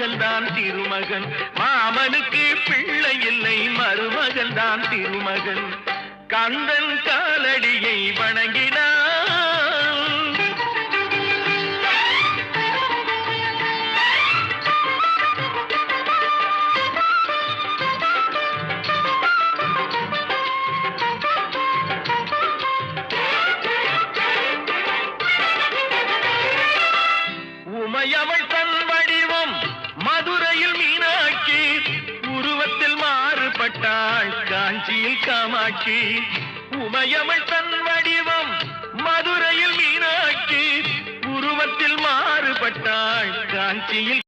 மருமகன் தான் திருமகன். மாமனுக்கு பிள்ளை இல்லை, மருமகன் தான் திருமகன். கந்தன் காலடியை வணங்கினான். உமையவள் தன் வடிவம் மதுரையில் மீனாட்சி, உருவத்தில் மாறுபட்டாள் காஞ்சியில் காமாட்சி. உமையவள் தன் வடிவம் மதுரையில் மீனாட்சி, உருவத்தில் மாறுபட்டாள் காஞ்சியில்